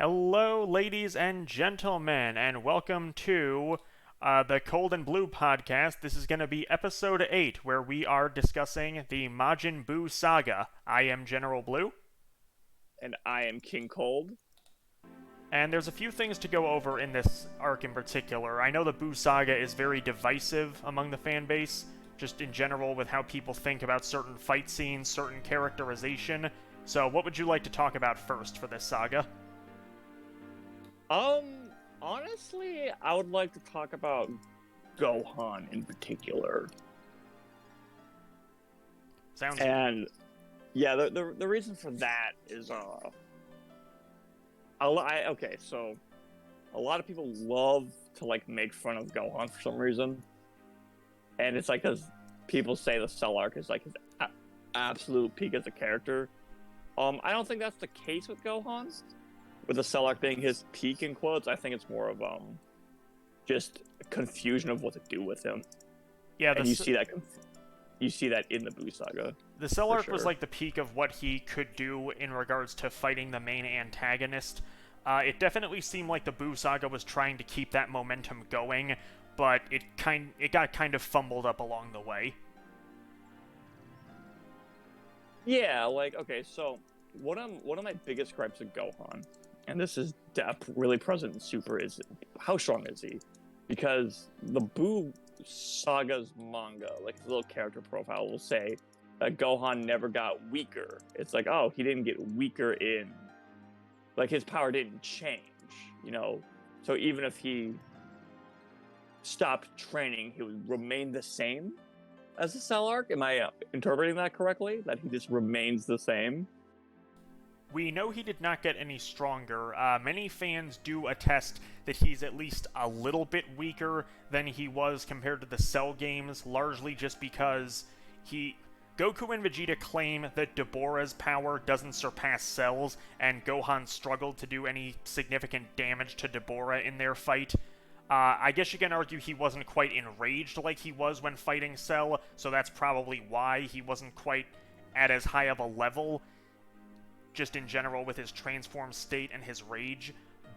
Hello, ladies and gentlemen, and welcome to the Cold and Blue podcast. This is going to be episode 8, where we are discussing the Majin Buu saga. I am General Blue. And I am King Cold. And there's a few things to go over in this arc in particular. I know the Buu saga is very divisive among the fan base, just in general with how people think about certain fight scenes, certain characterization. So, what would you like to talk about first for this saga? Honestly, I would like to talk about Gohan in particular. Sounds. And yeah, the reason for that is okay, so a lot of people love to make fun of Gohan for some reason, and it's because people say the Cell arc is like his absolute peak as a character. I don't think that's the case with Gohan. With the Cell arc being his peak in quotes, I think it's more of just confusion of what to do with him. Yeah, and you see that in the Buu saga. The Cell arc was like the peak of what he could do in regards to fighting the main antagonist. It definitely seemed like the Buu saga was trying to keep that momentum going, but it got kind of fumbled up along the way. Yeah, okay, so one of my biggest gripes with Gohan, and this is really present in Super, is how strong is he? Because the Buu saga's manga, like the little character profile, will say that Gohan never got weaker. It's like, oh, he didn't get weaker his power didn't change, So even if he stopped training, he would remain the same as the Cell arc. Am I interpreting that correctly? That he just remains the same? We know he did not get any stronger. Many fans do attest that he's at least a little bit weaker than he was compared to the Cell games, largely just because Goku and Vegeta claim that Deborah's power doesn't surpass Cell's, and Gohan struggled to do any significant damage to Deborah in their fight. I guess you can argue he wasn't quite enraged like he was when fighting Cell, so that's probably why he wasn't quite at as high of a level, just in general with his transformed state and his rage.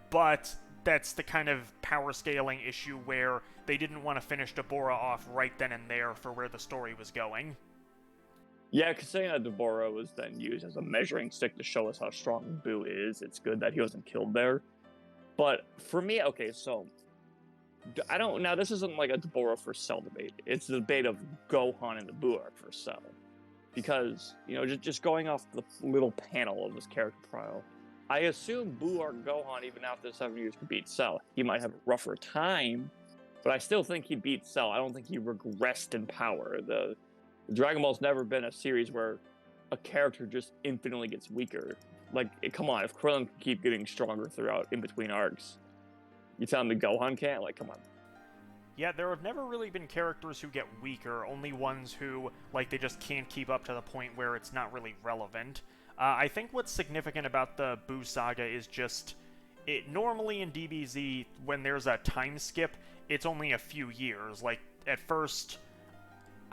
But that's the kind of power scaling issue where they didn't want to finish Deborah off right then and there for where the story was going. Yeah, considering that Deborah was then used as a measuring stick to show us how strong Buu is, it's good that he wasn't killed there. But for me, okay, so now this isn't like a Deborah for Cell debate. It's the debate of Gohan and the Buu arc for Cell. Because, just going off the little panel of this character profile, I assume Buu or Gohan, even after 7 years, could beat Cell. He might have a rougher time, but I still think he beat Cell. I don't think he regressed in power. The Dragon Ball's never been a series where a character just infinitely gets weaker. Come on, if Krillin can keep getting stronger throughout in between arcs, you tell me Gohan can't? Come on. Yeah, there have never really been characters who get weaker, only ones who, they just can't keep up to the point where it's not really relevant. I think what's significant about the Buu saga is just, normally in DBZ, when there's a time skip, it's only a few years. At first,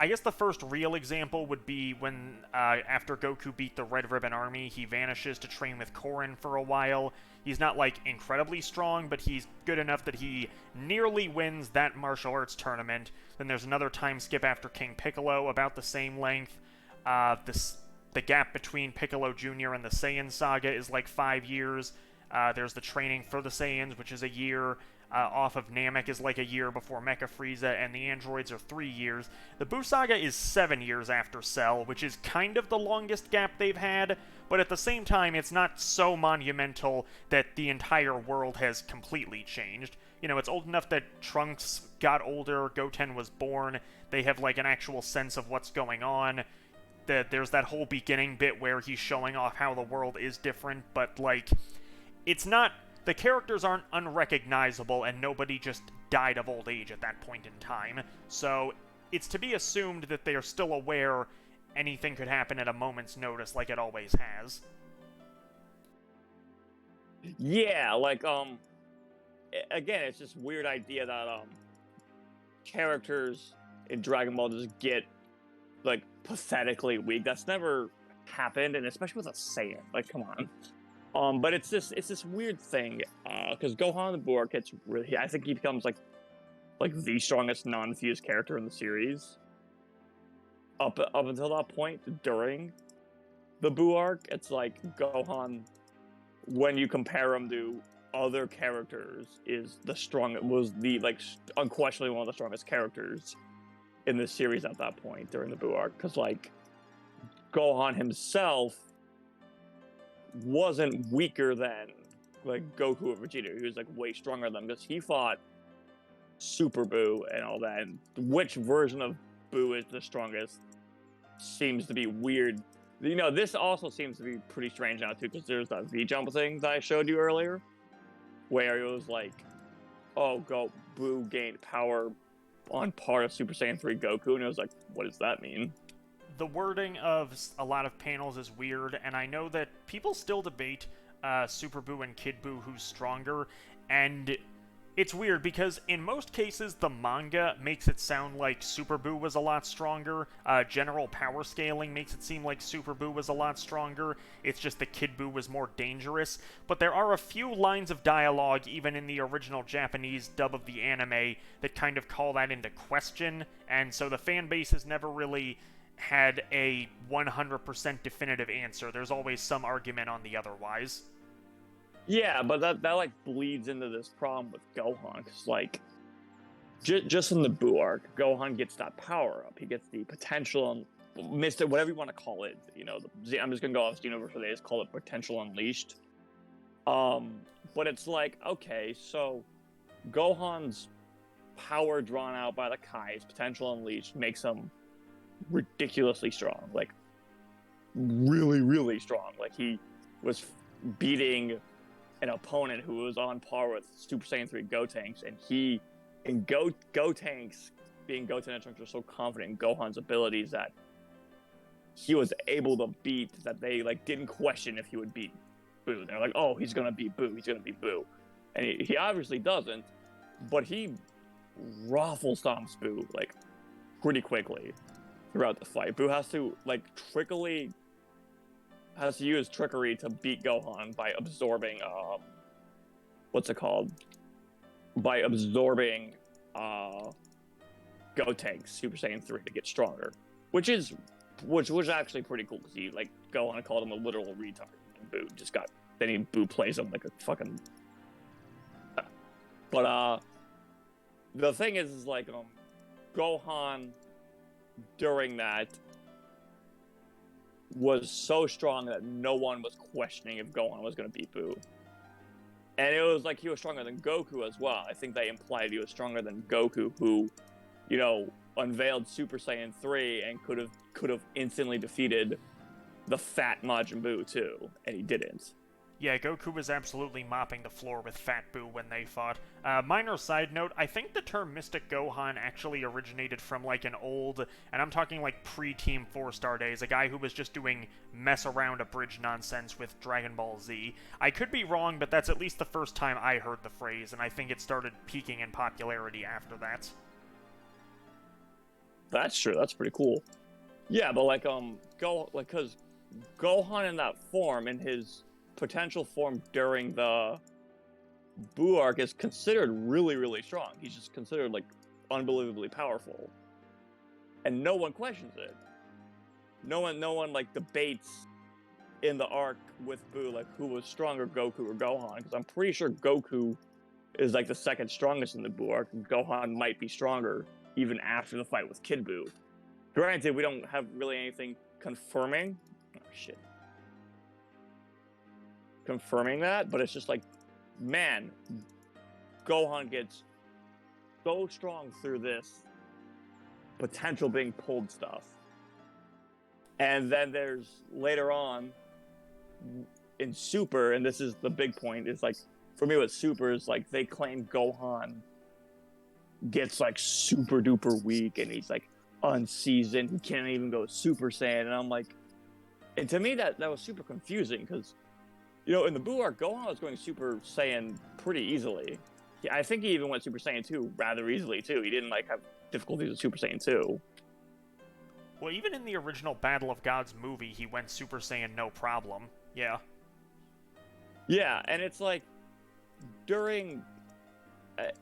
I guess the first real example would be when, after Goku beat the Red Ribbon Army, he vanishes to train with Korin for a while. He's not, incredibly strong, but he's good enough that he nearly wins that martial arts tournament. Then there's another time skip after King Piccolo, about the same length. The gap between Piccolo Jr. and the Saiyan saga is 5 years. There's the training for the Saiyans, which is a year. Off of Namek is a year before Mecha Frieza, and the androids are 3 years. The Buu saga is 7 years after Cell, which is kind of the longest gap they've had, but at the same time, it's not so monumental that the entire world has completely changed. It's old enough that Trunks got older, Goten was born, they have an actual sense of what's going on. There's that whole beginning bit where he's showing off how the world is different, but it's not... The characters aren't unrecognizable, and nobody just died of old age at that point in time, so it's to be assumed that they are still aware anything could happen at a moment's notice like it always has. Yeah, again, it's this weird idea that, characters in Dragon Ball just get, pathetically weak. That's never happened, and especially with a Saiyan. Come on. But it's this weird thing, because Gohan the Buu arc gets really. I think he becomes like the strongest non-fused character in the series. Up until that point, during the Buu arc, it's like Gohan, when you compare him to other characters, was the like unquestionably one of the strongest characters in the series at that point during the Buu arc, because like Gohan himself wasn't weaker than like Goku or Vegeta. He was like way stronger than them because he fought Super Buu and all that. And which version of Buu is the strongest seems to be weird. You know, this also seems to be pretty strange now too, because there's that V jump thing that I showed you earlier, where it was like, oh, Buu gained power on par of Super Saiyan 3 Goku, and it was like, what does that mean? The wording of a lot of panels is weird, and I know that people still debate Super Buu and Kid Buu who's stronger, and it's weird because in most cases the manga makes it sound like Super Buu was a lot stronger. General power scaling makes it seem like Super Buu was a lot stronger. It's just that Kid Buu was more dangerous. But there are a few lines of dialogue, even in the original Japanese dub of the anime, that kind of call that into question. And so the fan base has never really had a 100% definitive answer. There's always some argument on the otherwise. Yeah, but that like bleeds into this problem with Gohan, because like just in the Buu arc, Gohan gets that power up. He gets the potential, Mister, whatever you want to call it. You know, I'm just gonna go off Xenoverse for days, call it potential unleashed. But it's like, okay, so Gohan's power drawn out by the Kai's potential unleashed makes him ridiculously strong, like really, really strong. Like he was beating an opponent who was on par with Super Saiyan 3 Gotenks, and Gotenks, being Goten Trunks, were so confident in Gohan's abilities that he was able to beat, that they like didn't question if he would beat Buu. They're like, oh, he's gonna beat Buu, and he obviously doesn't, but he raffle stomps Buu like pretty quickly throughout the fight. Buu has to use trickery to beat Gohan by absorbing what's it called? By absorbing Gotenks Super Saiyan 3 to get stronger. Which was actually pretty cool, because he like Gohan called him a literal retard, and Buu plays him like a fucking But the thing is like Gohan during that was so strong that no one was questioning if Gohan was going to beat Buu. And it was like he was stronger than Goku as well. I think they implied he was stronger than Goku, who, you know, unveiled Super Saiyan 3 and could have instantly defeated the fat Majin Buu too, and he didn't. Yeah, Goku was absolutely mopping the floor with Fat Buu when they fought. Minor side note, I think the term Mystic Gohan actually originated from like an old, and I'm talking like pre-Team 4-Star days, a guy who was just doing mess around abridged nonsense with Dragon Ball Z. I could be wrong, but that's at least the first time I heard the phrase, and I think it started peaking in popularity after that. That's true, that's pretty cool. Yeah, but like because Gohan in that form, in his potential form during the Buu arc, is considered really, really strong. He's just considered like unbelievably powerful, and no one questions it. No one like debates in the arc with Buu like who was stronger, Goku or Gohan, because I'm pretty sure Goku is like the second strongest in the Buu arc, and Gohan might be stronger even after the fight with Kid Buu. Granted, we don't have really anything confirming that, but it's just like, man, Gohan gets so strong through this potential being pulled stuff. And then there's later on in Super, and this is the big point, is like, for me with Super is like, they claim Gohan gets like super duper weak and he's like unseasoned, he can't even go Super Saiyan, and I'm like, and to me that was super confusing, because you know, in the Buu arc, Gohan was going Super Saiyan pretty easily. I think he even went Super Saiyan 2 rather easily, too. He didn't, like, have difficulties with Super Saiyan 2. Well, even in the original Battle of Gods movie, he went Super Saiyan no problem. Yeah. Yeah, and it's like during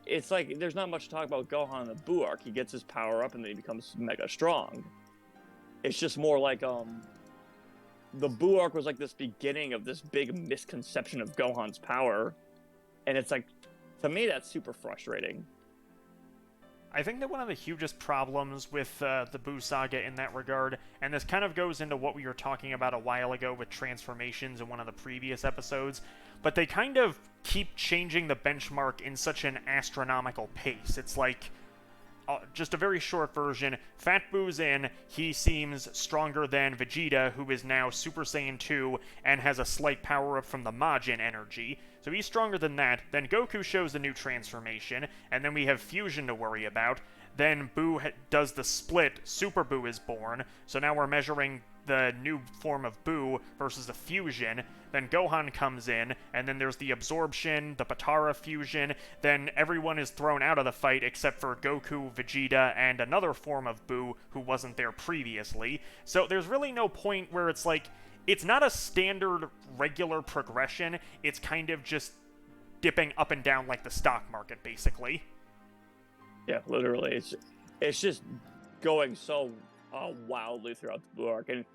it's like there's not much to talk about Gohan in the Buu arc. He gets his power up and then he becomes mega strong. It's just more like the Buu arc was like this beginning of this big misconception of Gohan's power, and it's like, to me, that's super frustrating. I think that one of the hugest problems with the Buu saga in that regard, and this kind of goes into what we were talking about a while ago with transformations in one of the previous episodes, but they kind of keep changing the benchmark in such an astronomical pace. It's like, just a very short version, Fat Buu's in, he seems stronger than Vegeta, who is now Super Saiyan 2 and has a slight power-up from the Majin energy. So he's stronger than that. Then Goku shows the new transformation, and then we have fusion to worry about. Then Buu does the split, Super Buu is born, so now we're measuring the new form of Buu versus the fusion. Then Gohan comes in, and then there's the absorption, the Patara fusion, then everyone is thrown out of the fight except for Goku, Vegeta, and another form of Buu who wasn't there previously. So there's really no point where it's like, it's not a standard regular progression, it's kind of just dipping up and down like the stock market, basically. Yeah, literally, it's just going so wildly throughout the Buu arc, and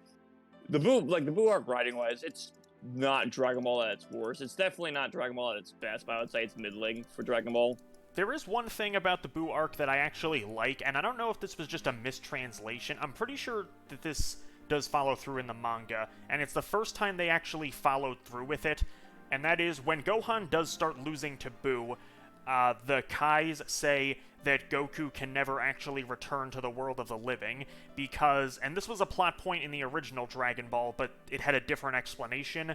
the Buu arc writing wise, it's not Dragon Ball at its worst. It's definitely not Dragon Ball at its best, but I would say it's middling for Dragon Ball. There is one thing about the Buu arc that I actually like, and I don't know if this was just a mistranslation. I'm pretty sure that this does follow through in the manga, and it's the first time they actually followed through with it, and that is when Gohan does start losing to Buu, the Kais say that Goku can never actually return to the world of the living because, and this was a plot point in the original Dragon Ball, but it had a different explanation.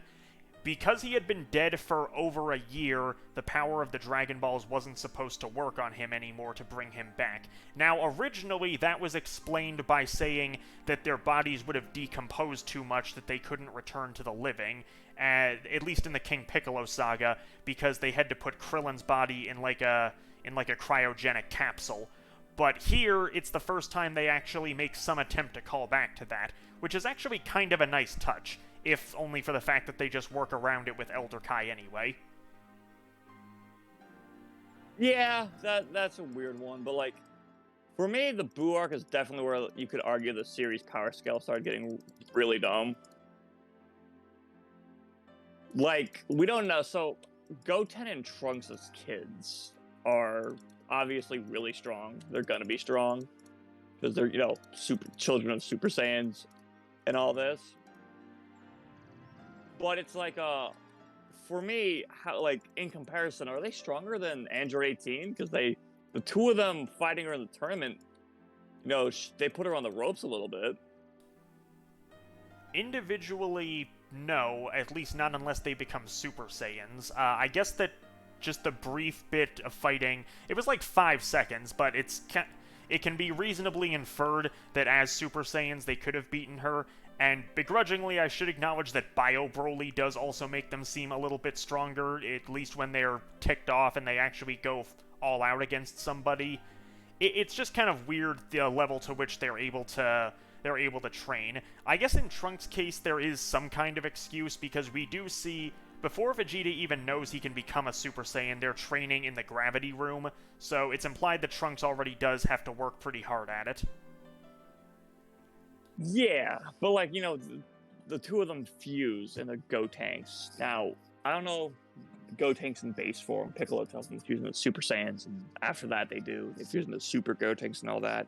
Because he had been dead for over a year, the power of the Dragon Balls wasn't supposed to work on him anymore to bring him back. Now, originally, that was explained by saying that their bodies would have decomposed too much that they couldn't return to the living, at least in the King Piccolo saga, because they had to put Krillin's body in like a cryogenic capsule. But here, it's the first time they actually make some attempt to call back to that, which is actually kind of a nice touch, if only for the fact that they just work around it with Elder Kai anyway. Yeah, that's a weird one, but like, for me, the Buu arc is definitely where you could argue the series power scale started getting really dumb. Like, we don't know, so Goten and Trunks as kids are obviously really strong. They're gonna be strong, because they're, children of Super Saiyans and all this. But it's like, for me, how, like, in comparison, are they stronger than Android 18? Because the two of them fighting her in the tournament, they put her on the ropes a little bit. Individually, no, at least not unless they become Super Saiyans. I guess that just the brief bit of fighting, it was like 5 seconds, but it can be reasonably inferred that as Super Saiyans they could have beaten her, and begrudgingly I should acknowledge that Bio Broly does also make them seem a little bit stronger, at least when they're ticked off and they actually go all out against somebody. It's just kind of weird the level to which they're able to train. I guess in Trunks' case there is some kind of excuse, because we do see, before Vegeta even knows he can become a Super Saiyan, they're training in the gravity room, so it's implied that Trunks already does have to work pretty hard at it. Yeah, but like, the two of them fuse in the Gotenks. Now, I don't know Gotenks in base form. Piccolo tells them to fuse into Super Saiyans, and after that they fuse into Super Gotenks and all that.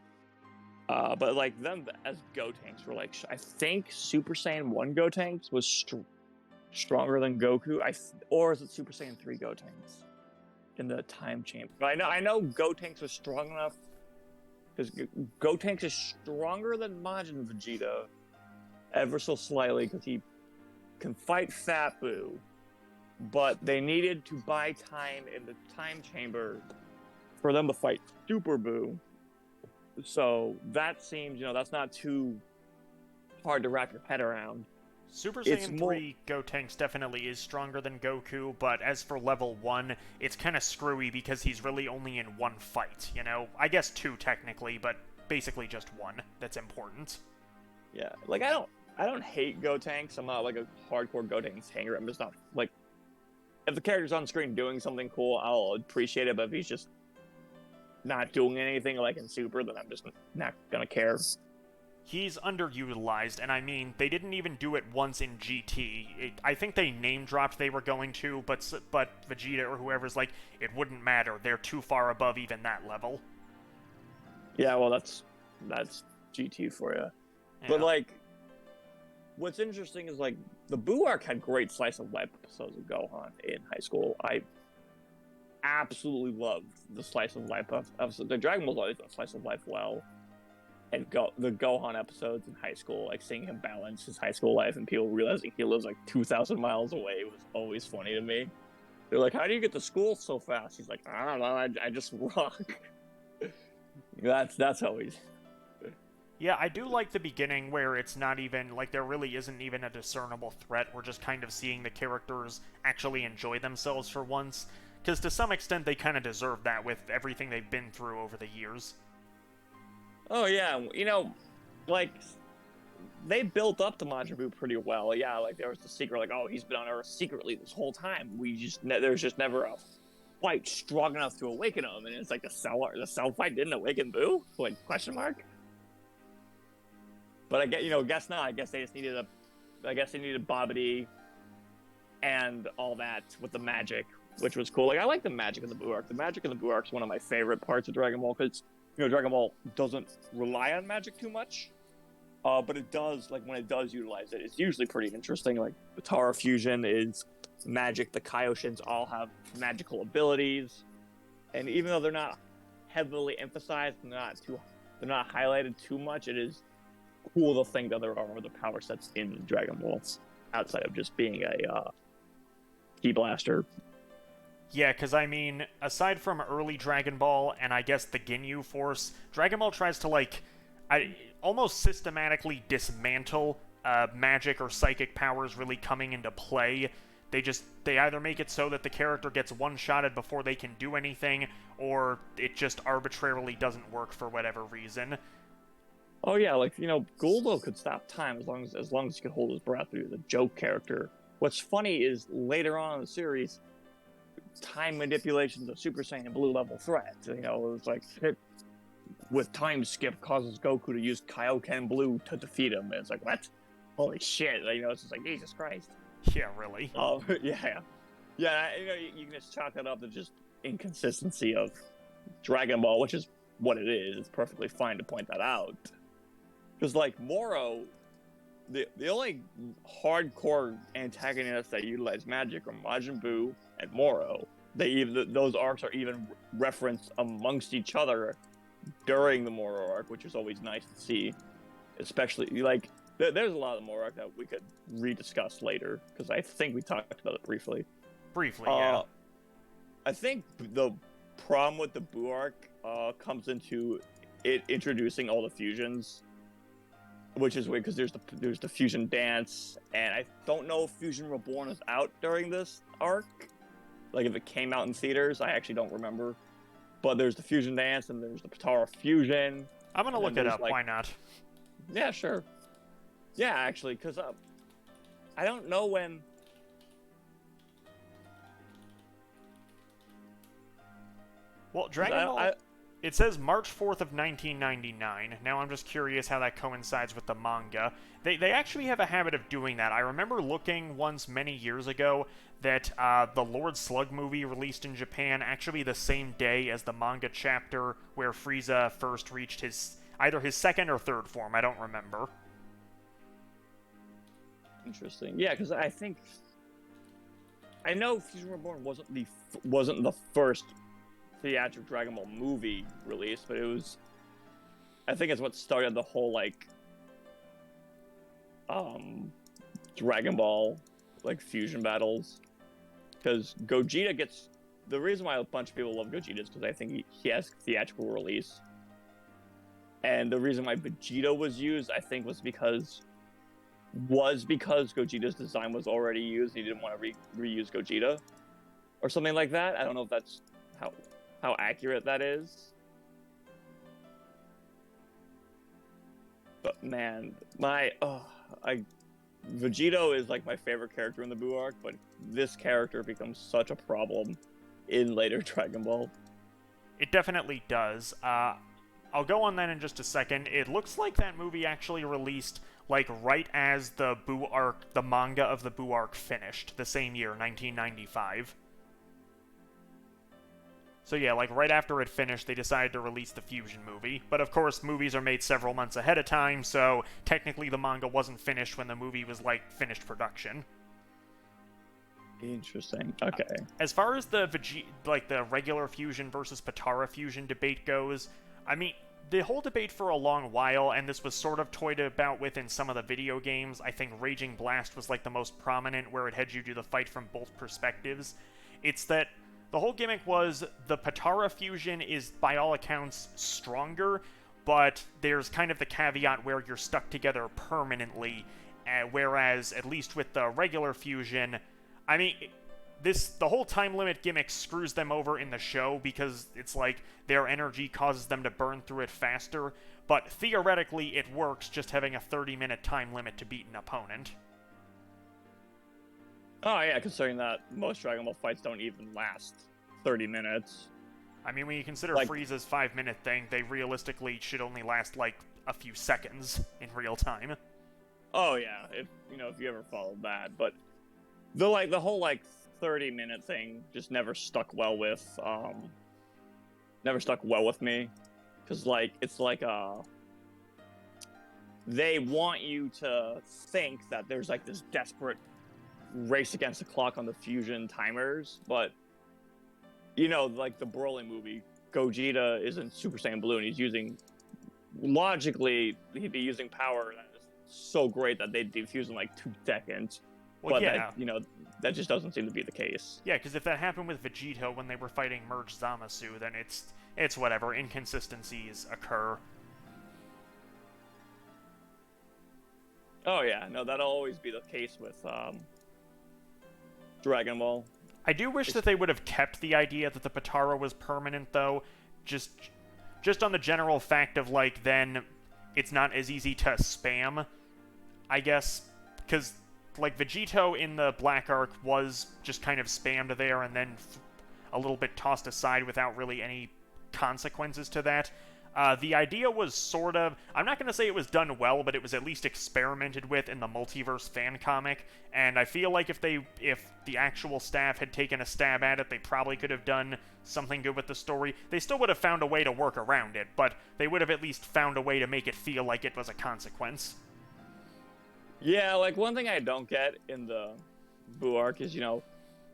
But like, them as Gotenks were like, I think Super Saiyan 1 Gotenks was stronger than Goku, or is it Super Saiyan 3 Gotenks in the time chamber? But I know Gotenks was strong enough, because Gotenks is stronger than Majin Vegeta, ever so slightly, because he can fight Fat Buu, but they needed to buy time in the time chamber for them to fight Super Buu. So that seems, that's not too hard to wrap your head around. Super Saiyan 3 Gotenks definitely is stronger than Goku, but as for level 1, it's kind of screwy because he's really only in one fight, I guess 2 technically, but basically just 1 that's important. Yeah, like, I don't hate Gotenks. I'm not like a hardcore Gotenks hanger. I'm just not like if the character's on screen doing something cool, I'll appreciate it. But if he's just not doing anything like in Super, then I'm just not gonna care. He's underutilized, and I mean, they didn't even do it once in GT. I think they name-dropped they were going to, but Vegeta or whoever's like, it wouldn't matter, they're too far above even that level. Yeah, well, that's GT for you. Yeah. But, like, what's interesting is, like, the Buu arc had great slice of life episodes of Gohan in high school. I absolutely loved the slice of life episodes. The Dragon Ball's always done slice of life well. And the Gohan episodes in high school, like seeing him balance his high school life and people realizing he lives like 2,000 miles away was always funny to me. They're like, how do you get to school so fast? He's like, I don't know, I just rock. That's always... Yeah, I do like the beginning where it's not even, like, there really isn't even a discernible threat. We're just kind of seeing the characters actually enjoy themselves for once. Because to some extent, they kind of deserve that with everything they've been through over the years. Oh, yeah, you know, like, they built up to Majin Buu pretty well. Yeah, like, there was the secret, like, oh, he's been on Earth secretly this whole time. There's just never a fight strong enough to awaken him. And it's like, the cell fight didn't awaken Buu? Like, question mark? But I guess not. I guess they needed Babidi and all that with the magic, which was cool. Like, I like the magic in the Buu arc. The magic in the Buu arc is one of my favorite parts of Dragon Ball, because Dragon Ball doesn't rely on magic too much, but it does, like, when it does utilize it, it's usually pretty interesting. Like, the Tara Fusion is magic, the Kaioshins all have magical abilities, and even though they're not heavily emphasized, they're not highlighted too much, it is cool to think that there are other power sets in Dragon Ball, outside of just being a Ki Blaster. Yeah, because, I mean, aside from early Dragon Ball and I guess the Ginyu Force, Dragon Ball tries to, like, almost systematically dismantle magic or psychic powers really coming into play. They either make it so that the character gets one-shotted before they can do anything, or it just arbitrarily doesn't work for whatever reason. Oh yeah, like, Guldo could stop time as long as he could hold his breath. He was a joke character. What's funny is later on in the series, time manipulation's a Super Saiyan Blue level threat. It was like, with time skip causes Goku to use Kaioken Blue to defeat him. And it's like, what? Holy shit! It's just like, Jesus Christ. Yeah, really. Yeah. You can just chalk that up to just inconsistency of Dragon Ball, which is what it is. It's perfectly fine to point that out. Because, like, Moro, the only hardcore antagonists that utilize magic are Majin Buu and Moro. Those arcs are even referenced amongst each other during the Moro arc, which is always nice to see. Especially, like, there's a lot of the Moro arc that we could rediscuss later, because I think we talked about it briefly. Yeah. I think the problem with the Buu arc comes into it introducing all the fusions, which is weird because there's the fusion dance, and I don't know if Fusion Reborn is out during this arc. Like, if it came out in theaters, I actually don't remember. But there's the fusion dance, and there's the Patara fusion. I'm gonna look it up. Why not? Yeah, sure. Yeah, actually, because I don't know when. Well, Dragon Ball. It says March 4th of 1999. Now I'm just curious how that coincides with the manga. They actually have a habit of doing that. I remember looking once many years ago that the Lord Slug movie released in Japan actually the same day as the manga chapter where Frieza first reached either his second or third form. I don't remember. Interesting. Yeah, because I know Fusion Reborn wasn't the first theatrical Dragon Ball movie release, but I think it's what started the whole, like, Dragon Ball, like, fusion battles. Because Gogeta the reason why a bunch of people love Gogeta is because I think he has theatrical release. And the reason why Vegeta was used, I think, was because Gogeta's design was already used. He didn't want to reuse Gogeta or something like that. I don't know if that's how accurate that is. But man, Vegito is like my favorite character in the Buu arc, but this character becomes such a problem in later Dragon Ball. It definitely does. I'll go on that in just a second. It looks like that movie actually released, like, right as the Buu arc, the manga of the Buu arc finished, the same year, 1995. So yeah, like, right after it finished, they decided to release the Fusion movie. But of course, movies are made several months ahead of time, so technically the manga wasn't finished when the movie was, like, finished production. Interesting. Okay. As far as the the regular Fusion versus Potara Fusion debate goes, I mean, the whole debate for a long while, and this was sort of toyed about with in some of the video games. I think Raging Blast was like the most prominent, where it had you do the fight from both perspectives. It's that the whole gimmick was the Potara Fusion is, by all accounts, stronger, but there's kind of the caveat where you're stuck together permanently, whereas, at least with the regular Fusion, I mean, the whole time limit gimmick screws them over in the show because it's like their energy causes them to burn through it faster, but theoretically it works just having a 30-minute time limit to beat an opponent. Oh yeah, considering that most Dragon Ball fights don't even last 30 minutes. I mean, when you consider Like, Frieza's 5-minute thing, they realistically should only last like a few seconds in real time. oh yeah, if you ever followed that, but the whole 30-minute thing just never stuck well with me, because they want you to think that there's this desperate race against the clock on the fusion timers, but the Broly movie, Gogeta isn't Super Saiyan Blue, and he'd be using power that is so great that they'd defuse in 2 seconds. Well, but yeah. that just doesn't seem to be the case. Yeah, because if that happened with Vegito when they were fighting Merge Zamasu, then it's whatever. Inconsistencies occur. Oh yeah, no, that'll always be the case with Dragon Ball. I do wish that they would have kept the idea that the Potara was permanent, though. Just on the general fact of, then it's not as easy to spam, I guess. Because, Vegito in the Black Arc was just kind of spammed there and then a little bit tossed aside without really any consequences to that. The idea was sort of... I'm not going to say it was done well, but it was at least experimented with in the Multiverse fan comic, and I feel like if the actual staff had taken a stab at it, they probably could have done something good with the story. They still would have found a way to work around it, but they would have at least found a way to make it feel like it was a consequence. Yeah, one thing I don't get in the Buu arc is, so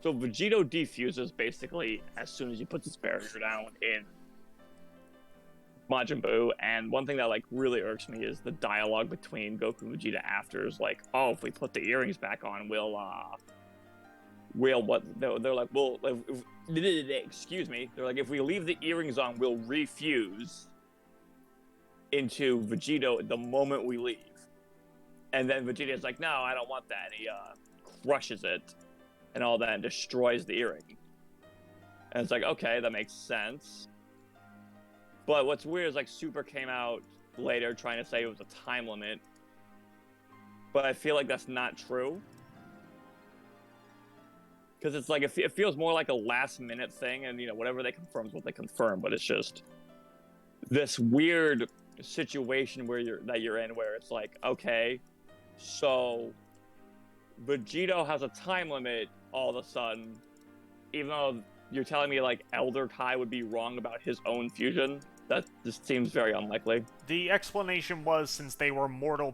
Vegito defuses basically as soon as he puts his barrier down in Majin Buu, and one thing that really irks me is the dialogue between Goku and Vegeta after is oh, if we put the earrings back on, we'll what? They're like, well, excuse me. They're like, if we leave the earrings on, we'll refuse into Vegito the moment we leave. And then Vegeta's like, no, I don't want that. And he crushes it and all that and destroys the earring. And it's like, okay, that makes sense. But what's weird is Super came out later trying to say it was a time limit. But I feel like that's not true. Because it's it feels more like a last minute thing, and whatever they confirm is what they confirm, but it's just this weird situation where you're in where it's okay, so Vegito has a time limit all of a sudden, even though you're telling me Elder Kai would be wrong about his own fusion. That just seems very unlikely. The explanation was since they were mortal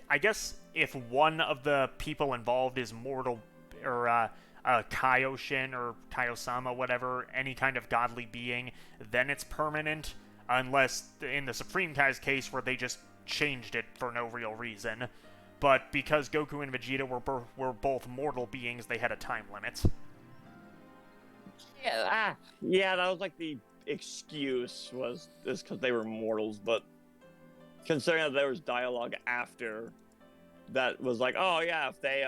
I guess if one of the people involved is mortal, or Kaioshin or Kaiosama, whatever, any kind of godly being, then it's permanent, unless in the Supreme Kai's case where they just changed it for no real reason. But because Goku and Vegeta were both mortal beings, they had a time limit. Yeah, that was the excuse is because they were mortals, but considering that there was dialogue after that was oh yeah, if they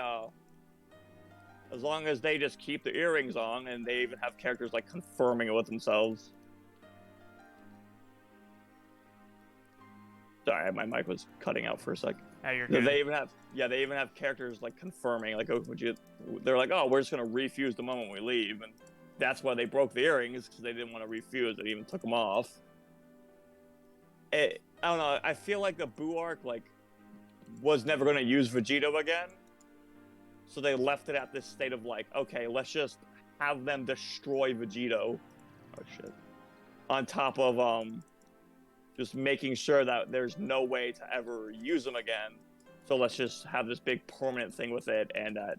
as long as they just keep the earrings on, and they even have characters confirming it with themselves. Sorry, my mic was cutting out for a sec. You're good. They even have characters like confirming, like, oh, they're like, oh, we're just gonna refuse the moment we leave, and that's why they broke the earrings, because they didn't want to refuse. They even took them off. I don't know. I feel like the Buu arc was never gonna use Vegito again, so they left it at this state of like, okay, let's just have them destroy Vegito. Oh shit. On top of just making sure that there's no way to ever use them again. So let's just have this big permanent thing with it, and that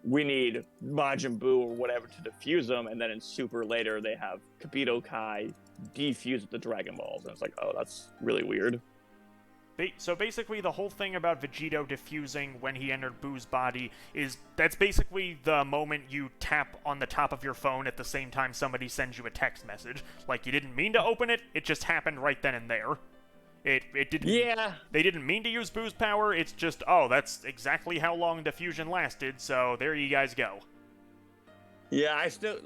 we need Majin Buu or whatever to defuse them, and then in Super later they have Kibito Kai defuse with the Dragon Balls, and it's like, oh, that's really weird. So basically, the whole thing about Vegito diffusing when he entered Buu's body that's basically the moment you tap on the top of your phone at the same time somebody sends you a text message. Like, you didn't mean to open it, it just happened right then and there. It didn't... Yeah. They didn't mean to use Buu's power, it's just, oh, that's exactly how long the fusion lasted, so there you guys go. Yeah, I still,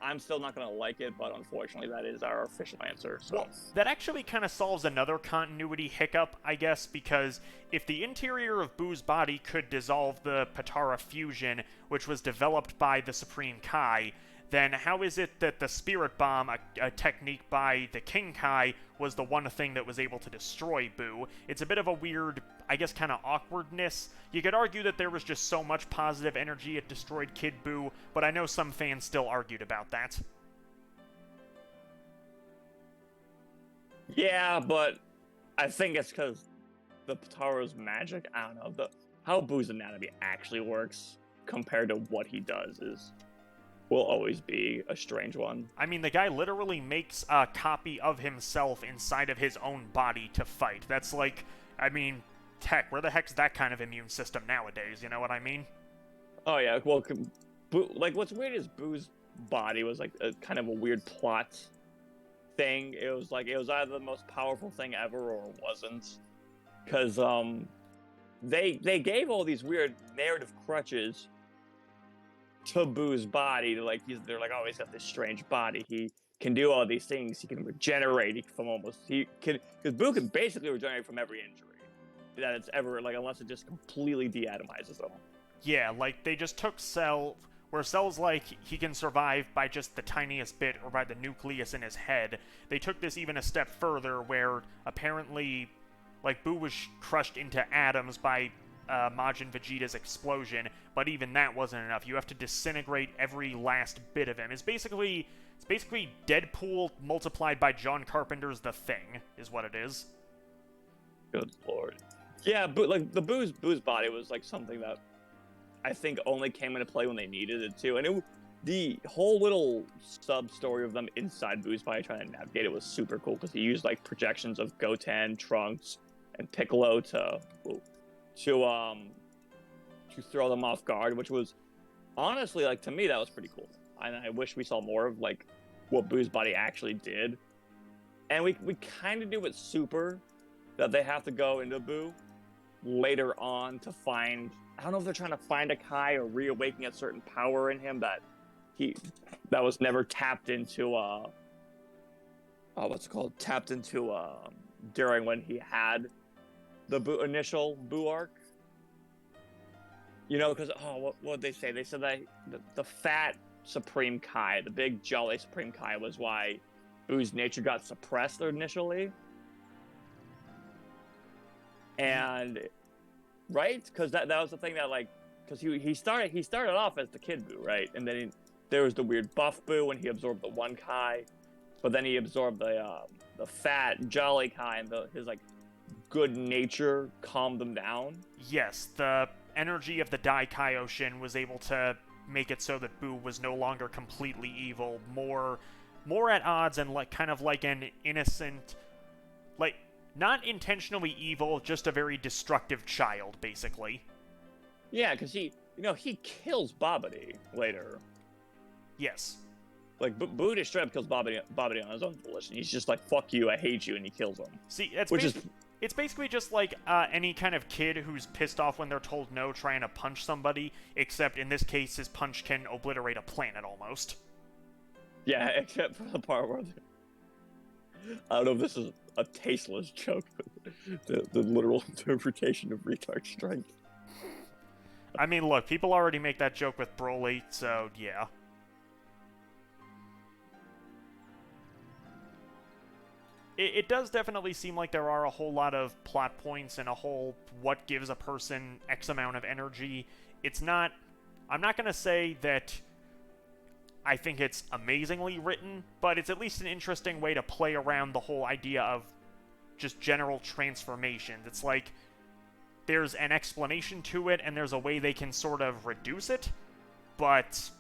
I'm still not going to like it, but unfortunately that is our official answer. So. Well, that actually kind of solves another continuity hiccup, I guess, because if the interior of Buu's body could dissolve the Potara fusion, which was developed by the Supreme Kai, then how is it that the Spirit Bomb, a technique by the King Kai, was the one thing that was able to destroy Buu? It's a bit of a weird, I guess, kind of awkwardness. You could argue that there was just so much positive energy it destroyed Kid Buu, but I know some fans still argued about that. Yeah, but I think it's because the Potara's magic, I don't know, how Buu's anatomy actually works compared to what he does will always be a strange one. I mean, the guy literally makes a copy of himself inside of his own body to fight. That's like, I mean, heck, where the heck's that kind of immune system nowadays, you know what I mean? Oh yeah, well, what's weird is Buu's body was like a kind of a weird plot thing. It was either the most powerful thing ever or it wasn't. Because they gave all these weird narrative crutches to Buu's body. They're like, oh, he's got this strange body. He can do all these things. He can regenerate because Buu can basically regenerate from every injury that it's ever, unless it just completely deatomizes them. Yeah, they just took Cell, where Cell's he can survive by just the tiniest bit or by the nucleus in his head. They took this even a step further, where apparently, Buu was crushed into atoms by Majin Vegeta's explosion, but even that wasn't enough. You have to disintegrate every last bit of him. It's basically Deadpool multiplied by John Carpenter's The Thing, is what it is. Good lord. Yeah, but the Boo's body was something that I think only came into play when they needed it to, and the whole little sub story of them inside Boo's body trying to navigate it was super cool because he used projections of Goten, Trunks, and Piccolo to throw them off guard, which was honestly, to me, that was pretty cool. And I wish we saw more of what Boo's body actually did. And we kind of do with Super, that they have to go into Buu later on to find, I don't know if they're trying to find a Kai or reawakening a certain power in him that was never tapped into tapped into during when he had the initial Buu arc. Because, what did they say? They said that the fat Supreme Kai, the big jolly Supreme Kai, was why Buu's nature got suppressed initially. And, right? Because that was the thing that, because he started off as the Kid Buu, right? And then there was the weird buff Buu when he absorbed the one Kai, but then he absorbed the fat jolly Kai, and his good nature calmed them down. Yes, the energy of the Dai Kaioshin was able to make it so that Buu was no longer completely evil, more at odds, and kind of like an innocent, not intentionally evil, just a very destructive child, basically. Yeah, because he kills Babidi later. Yes. Buu just straight up kills Babidi on his own volition. He's just fuck you, I hate you, and he kills him. See, it's basically just any kind of kid who's pissed off when they're told no trying to punch somebody, except in this case his punch can obliterate a planet almost. Yeah, except for the part where I don't know if this is a tasteless joke, but the literal interpretation of retard strength. I mean, look, people already make that joke with Broly, so yeah. It does definitely seem like there are a whole lot of plot points and a whole what gives a person X amount of energy. It's not... I'm not going to say that I think it's amazingly written, but it's at least an interesting way to play around the whole idea of just general transformations. It's like there's an explanation to it, and there's a way they can sort of reduce it, but it's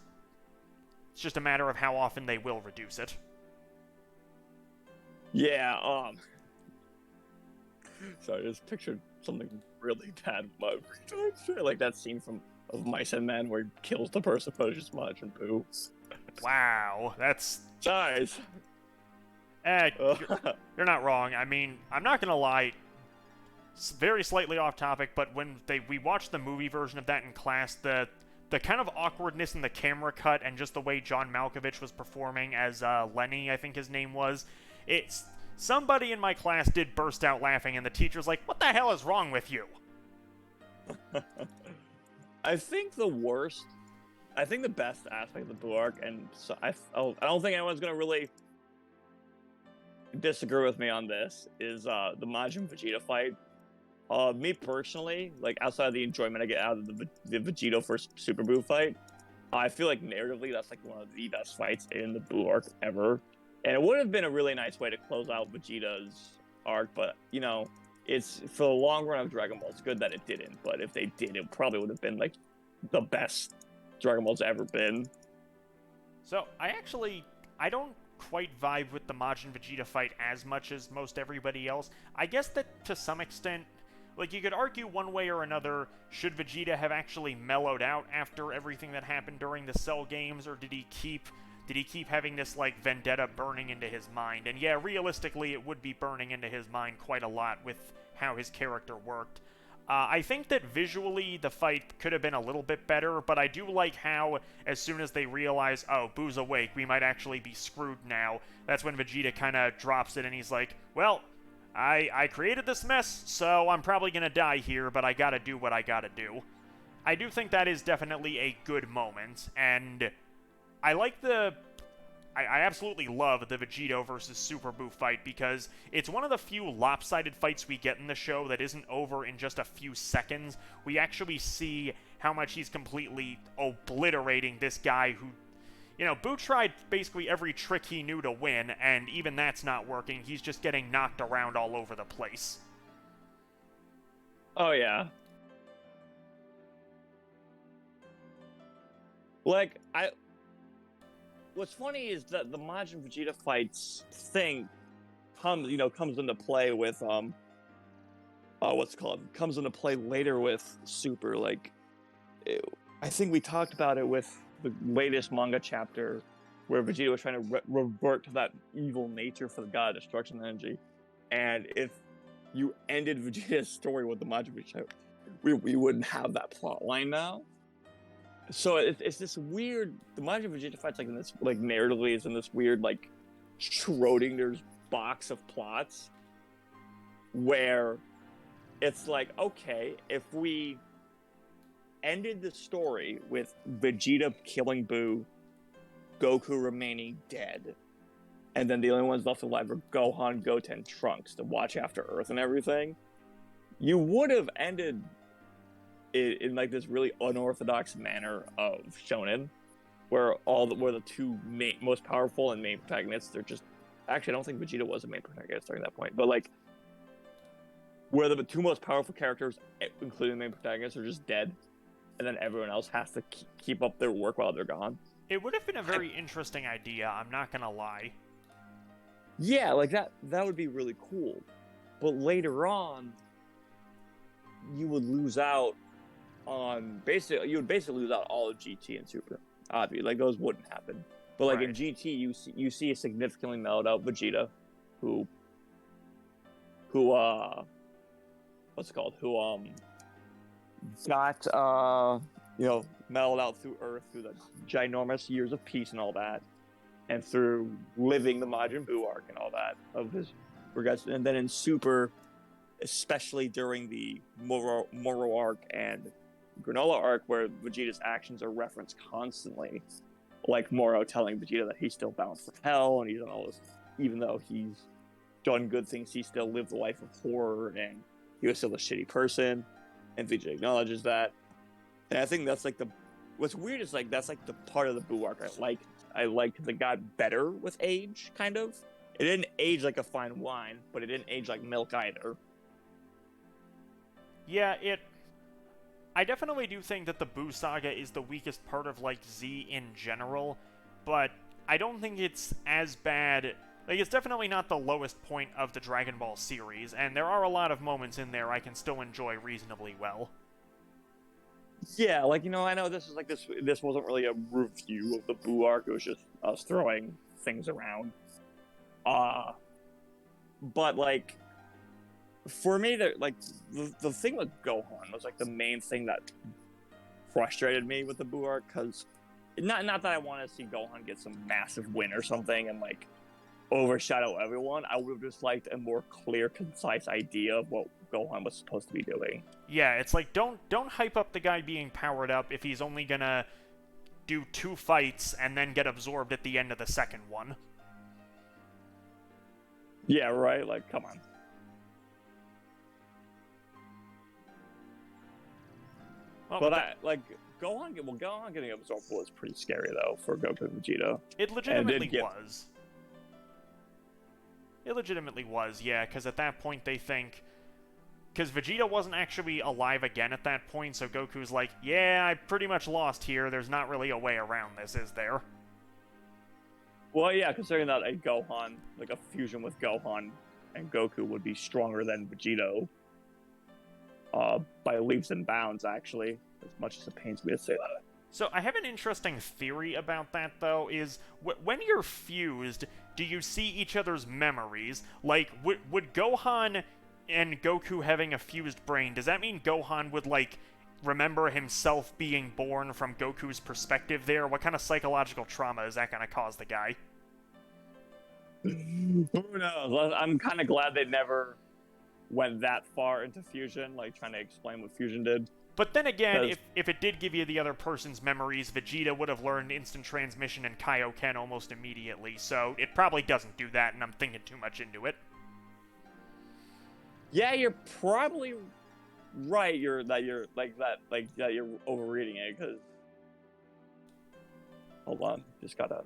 just a matter of how often they will reduce it. Yeah, sorry, I just pictured something really bad, but like that scene of Mice and Men where he kills the person who pushes Majin Buu. Wow, that's... Guys! You're not wrong. I mean, I'm not gonna lie, very slightly off topic, but when we watched the movie version of that in class, the kind of awkwardness in the camera cut and just the way John Malkovich was performing as Lenny, I think his name was, it's... Somebody in my class did burst out laughing, and the teacher's like, "What the hell is wrong with you?" I think the best aspect of the Buu arc, and so I don't think anyone's gonna really disagree with me on this, is the Majin Vegeta fight. Me personally, like outside of the enjoyment I get out of the Vegito versus Super Buu fight, I feel like narratively that's like one of the best fights in the Buu arc ever. And it would have been a really nice way to close out Vegeta's arc, but, you know, it's for the long run of Dragon Ball, it's good that it didn't. But if they did, it probably would have been, like, the best Dragon Ball's ever been. So, I don't quite vibe with the Majin Vegeta fight as much as most everybody else. I guess that, to some extent, like, you could argue one way or another, should Vegeta have actually mellowed out after everything that happened during the Cell games, or did he keep having this, like, vendetta burning into his mind? And yeah, realistically, it would be burning into his mind quite a lot with how his character worked. I think that visually, the fight could have been a little bit better, but I do like how, as soon as they realize, oh, Buu's awake, we might actually be screwed now, that's when Vegeta kind of drops it, and he's like, well, I created this mess, so I'm probably gonna die here, but I gotta do what I gotta do. I do think that is definitely a good moment, and I like I absolutely love the Vegito versus Super Buu fight because it's one of the few lopsided fights we get in the show that isn't over in just a few seconds. We actually see how much he's completely obliterating this guy who, you know, Buu tried basically every trick he knew to win, and even that's not working. He's just getting knocked around all over the place. Oh, yeah. Like, what's funny is that the Majin Vegeta fights thing comes into play with comes into play later with Super. Like, I think we talked about it with the latest manga chapter where Vegeta was trying to revert to that evil nature for the god of destruction energy, and if you ended Vegeta's story with the Majin Vegeta, we wouldn't have that plot line now. So it's this weird. The Majin Vegeta fight's like in this, like, narratively is in this weird, like, Schrodinger's box of plots, where it's like, okay, if we ended the story with Vegeta killing Buu, Goku remaining dead, and then the only ones left alive are Gohan, Goten, Trunks to watch after Earth and everything, you would have ended in like this really unorthodox manner of shonen, where the two most powerful and main protagonists, they're just... Actually, I don't think Vegeta was the main protagonist during that point, but like, where the two most powerful characters, including the main protagonists, are just dead, and then everyone else has to keep up their work while they're gone. It would have been a very interesting idea, I'm not gonna lie. Yeah, like that would be really cool. But later on, you would lose out on you would basically lose out all of GT and Super. Obviously, like, those wouldn't happen. But like, right, in GT, you see a significantly mellowed out Vegeta, who what's it called? Who got mellowed out through Earth, through the ginormous years of peace and all that. and through living the Majin Buu arc and all that of his progression, and then in Super, especially during the Moro arc and Granola arc, where Vegeta's actions are referenced constantly, like Moro telling Vegeta that he's still bound for hell and he's done all this, even though he's done good things, he still lived a life of horror and he was still a shitty person, and Vegeta acknowledges that. And I think that's like what's weird is like that's like the part of the Buu arc I like because it got better with age, kind of. It didn't age like a fine wine, but it didn't age like milk either. Yeah, I definitely do think that the Buu saga is the weakest part of, like, Z in general, but I don't think it's as bad. Like, it's definitely not the lowest point of the Dragon Ball series, and there are a lot of moments in there I can still enjoy reasonably well. Yeah, like, I know this is like this wasn't really a review of the Buu arc, it was just us throwing things around. But like for me, the thing with Gohan was like the main thing that frustrated me with the Buu arc, because not that I want to see Gohan get some massive win or something and like overshadow everyone. I would have just liked a more clear, concise idea of what Gohan was supposed to be doing. Yeah, it's like don't hype up the guy being powered up if he's only gonna do 2 fights and then get absorbed at the end of the second one. Yeah, right. Like, come on. Well, but Gohan getting absorbed was pretty scary though for Goku and Vegeta. It legitimately was. It legitimately was, yeah, because at that point they think... Because Vegeta wasn't actually alive again at that point, so Goku's like, yeah, I pretty much lost here, there's not really a way around this, is there? Well, yeah, considering that a Gohan, like a fusion with Gohan and Goku would be stronger than Vegito, by leaps and bounds, actually, as much as it pains me to say that. So I have an interesting theory about that, though, is when you're fused, do you see each other's memories? Like, would Gohan and Goku having a fused brain, does that mean Gohan would, like, remember himself being born from Goku's perspective there? What kind of psychological trauma is that going to cause the guy? Who knows? I'm kind of glad they never went that far into fusion, like trying to explain what fusion did. But then again, if it did give you the other person's memories, Vegeta would have learned instant transmission and Kaioken almost immediately, so it probably doesn't do that, and I'm thinking too much into it. Yeah, you're probably right. You're overreading it, because... Hold on, just gotta...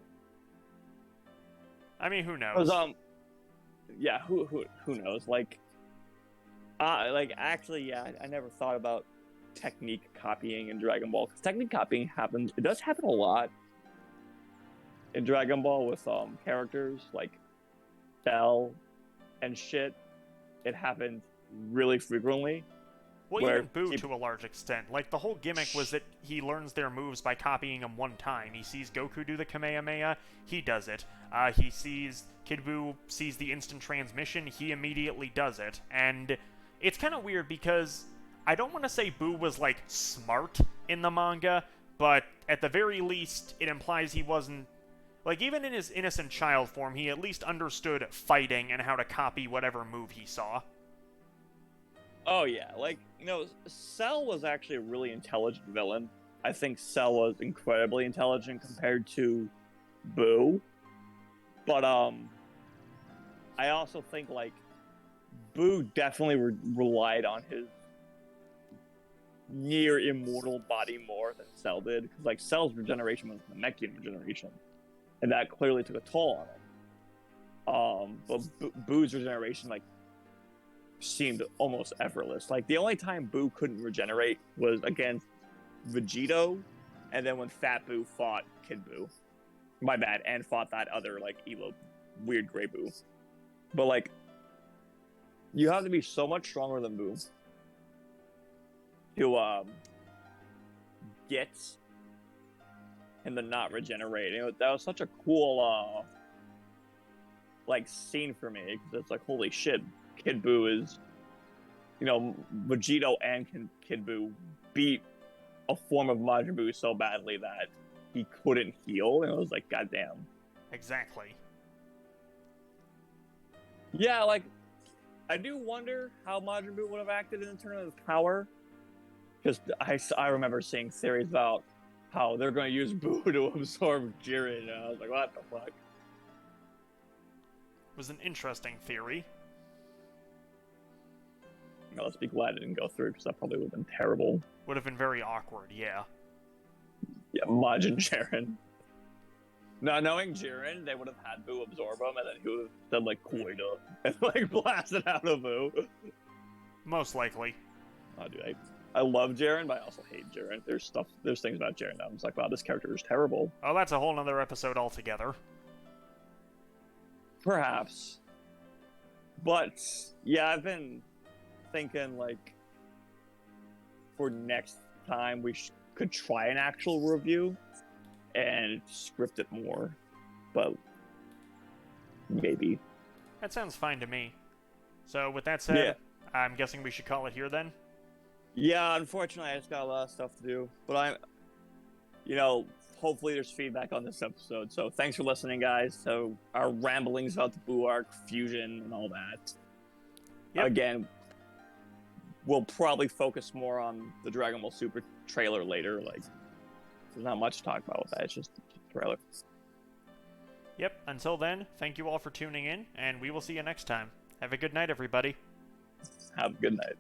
I mean, who knows? Yeah, who knows? Actually, yeah, I never thought about technique copying in Dragon Ball, because technique copying happens. It does happen a lot in Dragon Ball with characters like Cell and shit. It happens really frequently. Well, even Buu to a large extent. Like, the whole gimmick was that he learns their moves by copying them one time. He sees Goku do the Kamehameha, he does it. He sees Kid Buu sees the instant transmission, he immediately does it. And it's kind of weird because I don't want to say Buu was, like, smart in the manga, but at the very least, it implies he wasn't... Like, even in his innocent child form, he at least understood fighting and how to copy whatever move he saw. Oh, yeah. Cell was actually a really intelligent villain. I think Cell was incredibly intelligent compared to Buu. But, I also think, Buu definitely relied on his near-immortal body more than Cell did. Because, Cell's regeneration was the Namekian regeneration. And that clearly took a toll on him. But Boo's regeneration, seemed almost effortless. The only time Buu couldn't regenerate was against Vegito, and then when Fat Buu fought Kid Buu. My bad, and fought that other, evil, weird gray Buu. But, you have to be so much stronger than Buu to, get him to not regenerate. That was such a cool, scene for me, because it's holy shit, Kid Buu is, Vegito and Kid Buu beat a form of Majin Buu so badly that he couldn't heal, and it was goddamn. Exactly. Yeah, like, I do wonder how Majin Buu would have acted in the Tournament of Power. Because I remember seeing theories about how they're going to use Buu to absorb Jiren, and I was like, what the fuck? It was an interesting theory. You know, let's be glad it didn't go through, because that probably would have been terrible. Would have been very awkward, yeah. Yeah, Majin Jiren. Not knowing Jiren, they would have had Buu absorb him, and then he would have said, like, Koida, and, like, blasted out of Buu. Most likely. Oh, dude, I love Jiren, but I also hate Jiren. There's things about Jiren that I'm just like, wow, this character is terrible. Oh, that's a whole nother episode altogether. Perhaps. But, yeah, I've been thinking, like, for next time, we could try an actual review and script it more. But, maybe. That sounds fine to me. So, with that said, I'm guessing we should call it here then? Yeah, unfortunately, I just got a lot of stuff to do. But hopefully there's feedback on this episode. So thanks for listening, guys, to our ramblings about the Buu arc, fusion, and all that. Yep. Again, we'll probably focus more on the Dragon Ball Super trailer later. Like, there's not much to talk about with that. It's just a trailer. Yep, until then, thank you all for tuning in, and we will see you next time. Have a good night, everybody. Have a good night.